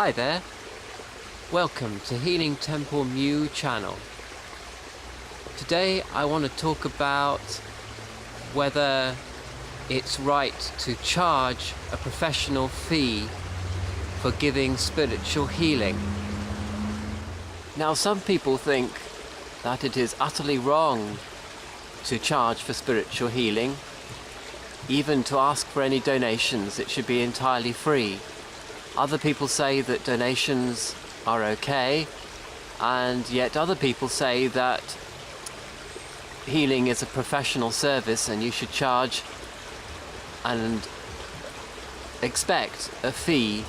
Hi there, welcome to Healing Temple Mew channel. Today I want to talk about whether it's right to charge a professional fee for giving spiritual healing. Now some people think that it is utterly wrong to charge for spiritual healing. Even to ask for any donations, it should be entirely free. Other people say that donations are okay, and yet other people say that healing is a professional service and you should charge and expect a fee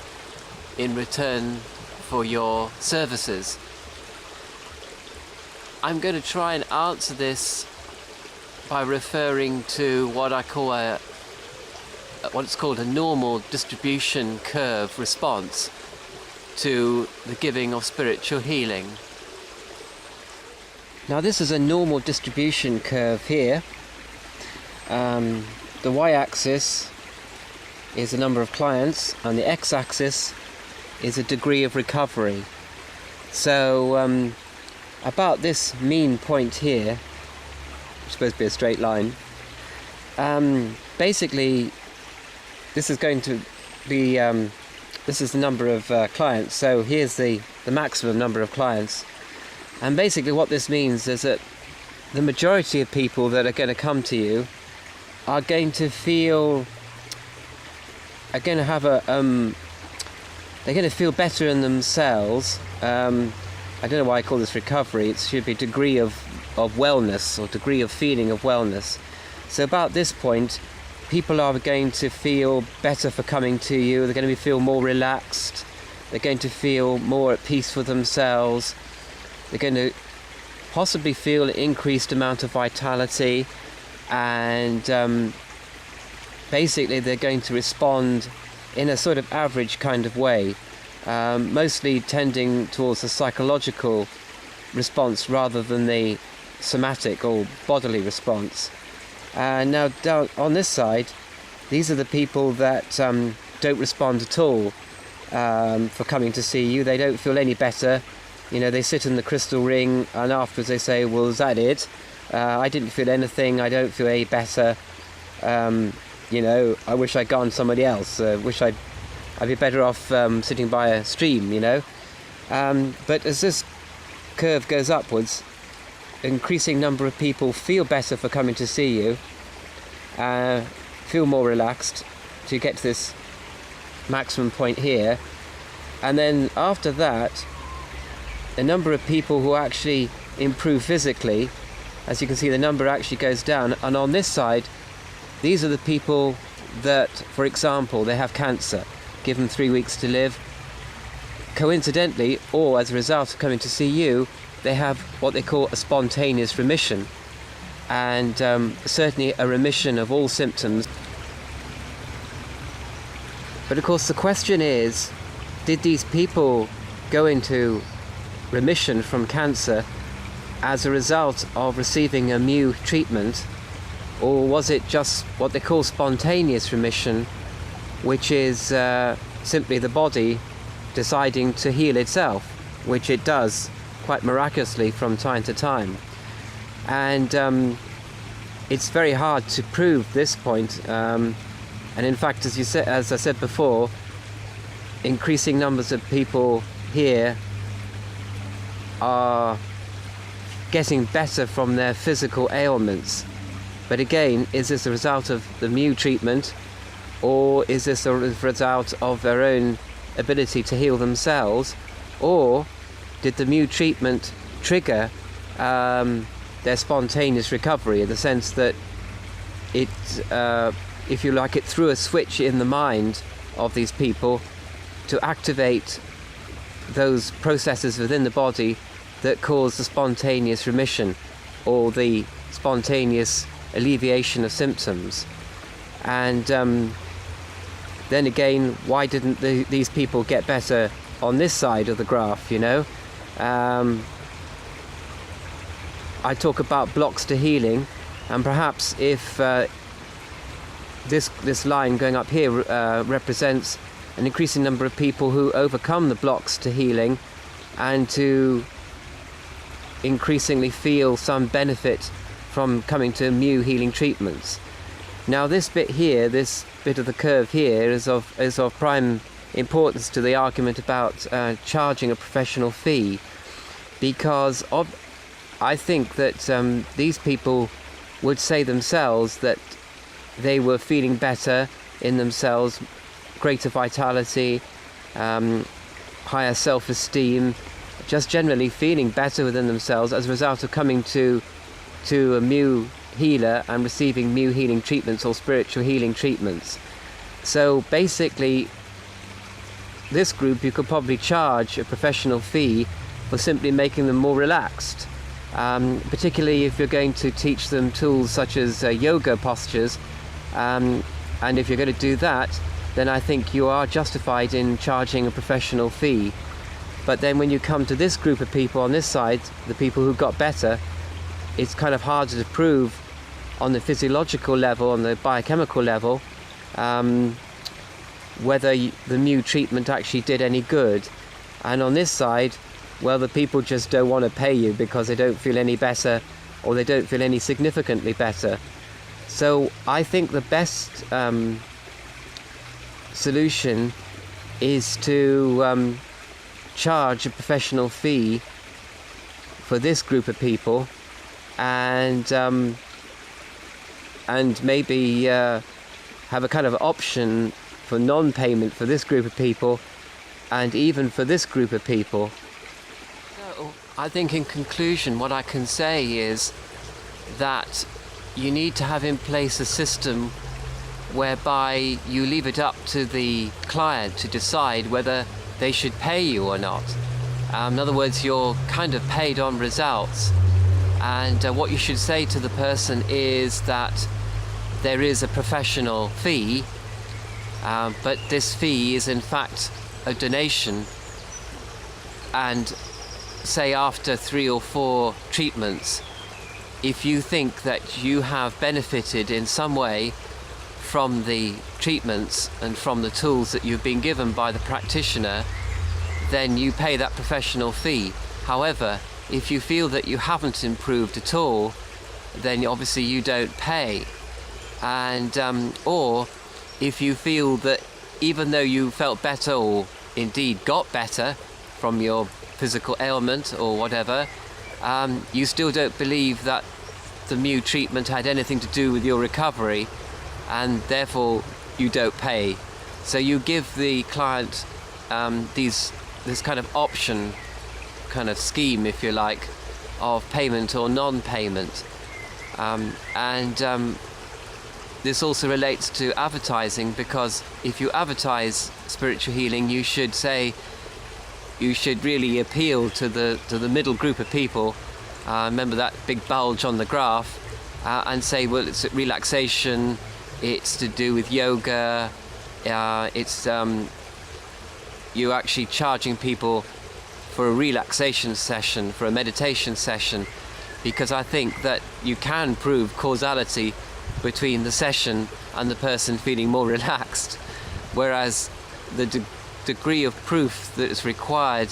in return for your services. I'm going to try and answer this by referring to what I call what's called a normal distribution curve response to the giving of spiritual healing. Now this is a normal distribution curve here. The y-axis is the number of clients and the x-axis is a degree of recovery. So about this mean point here, which is supposed to be a straight line, basically this is going to be this is the number of clients, so here's the maximum number of clients, and basically what this means is that the majority of people that are going to come to you are going to feel, are going to have a they're going to feel better in themselves. I don't know why I call this recovery. It should be degree of wellness, or degree of feeling of wellness. So about this point, people are going to feel better for coming to you. They're going to feel more relaxed. They're going to feel more at peace with themselves. They're going to possibly feel an increased amount of vitality, and basically they're going to respond in a sort of average kind of way, mostly tending towards a psychological response rather than the somatic or bodily response. Now down on this side, these are the people that don't respond at all for coming to see you. They don't feel any better. You know, they sit in the crystal ring and afterwards they say, well, is that it? I didn't feel anything. I don't feel any better. You know, I wish I'd gone somebody else. Wish I'd be better off sitting by a stream, you know. But as this curve goes upwards, increasing number of people feel better for coming to see you, feel more relaxed to get to this maximum point here, and then after that the number of people who actually improve physically, as you can see, the number actually goes down. And on this side, these are the people that, for example, they have cancer, give them 3 weeks to live. Coincidentally, or as a result of coming to see you, they have what they call a spontaneous remission, and certainly a remission of all symptoms. But of course the question is, did these people go into remission from cancer as a result of receiving a Mew treatment, or was it just what they call spontaneous remission, which is simply the body deciding to heal itself, which it does quite miraculously from time to time. And it's very hard to prove this point, and in fact, as I said before, increasing numbers of people here are getting better from their physical ailments. But again, is this a result of the Mew treatment, or is this a result of their own ability to heal themselves, or did the Mew treatment trigger their spontaneous recovery, in the sense that it, if you like, it threw a switch in the mind of these people to activate those processes within the body that cause the spontaneous remission or the spontaneous alleviation of symptoms. And then again, why didn't these people get better on this side of the graph, you know? I talk about blocks to healing, and perhaps if this line going up here represents an increasing number of people who overcome the blocks to healing and to increasingly feel some benefit from coming to Mu healing treatments. Now this bit here, this bit of the curve here, is of prime importance to the argument about charging a professional fee, because I think that these people would say themselves that they were feeling better in themselves, greater vitality, higher self-esteem, just generally feeling better within themselves as a result of coming to a Mu healer and receiving Mu healing treatments or spiritual healing treatments. So basically, this group, you could probably charge a professional fee for simply making them more relaxed, particularly if you're going to teach them tools such as yoga postures, and if you're going to do that, then I think you are justified in charging a professional fee. But then when you come to this group of people on this side, the people who got better, it's kind of harder to prove on the physiological level, on the biochemical level, whether the Mu treatment actually did any good. And on this side, well, the people just don't want to pay you because they don't feel any better, or they don't feel any significantly better. So I think the best solution is to charge a professional fee for this group of people, and maybe have a kind of option for non-payment for this group of people, and even for this group of people. So I think in conclusion what I can say is that you need to have in place a system whereby you leave it up to the client to decide whether they should pay you or not. In other words, you're kind of paid on results, and what you should say to the person is that there is a professional fee, but this fee is in fact a donation, and say after 3 or 4 treatments, if you think that you have benefited in some way from the treatments and from the tools that you've been given by the practitioner, then you pay that professional fee. However, if you feel that you haven't improved at all, then obviously you don't pay. And or if you feel that even though you felt better, or indeed got better from your physical ailment or whatever, you still don't believe that the Mu treatment had anything to do with your recovery, and therefore you don't pay. So you give the client this kind of option, kind of scheme, if you like, of payment or non-payment. This also relates to advertising, because if you advertise spiritual healing, you should really appeal to the middle group of people. Remember that big bulge on the graph, and say, well, it's relaxation, it's to do with yoga, it's you're actually charging people for a relaxation session, for a meditation session, because I think that you can prove causality between the session and the person feeling more relaxed, whereas the degree of proof that is required,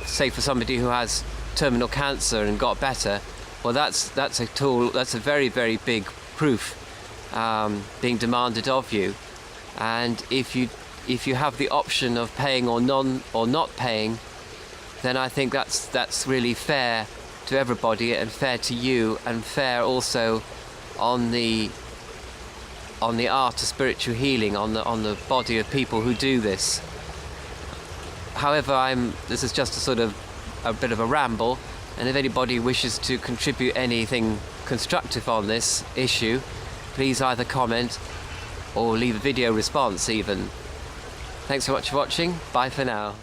say for somebody who has terminal cancer and got better, well, that's a very, very big proof being demanded of you. And if you have the option of paying or not paying, then I think that's really fair to everybody, and fair to you, and fair also on the art of spiritual healing, on the body of people who do this. However, this is just a bit of a ramble, and if anybody wishes to contribute anything constructive on this issue, please either comment or leave a video response even. Thanks so much for watching. Bye for now.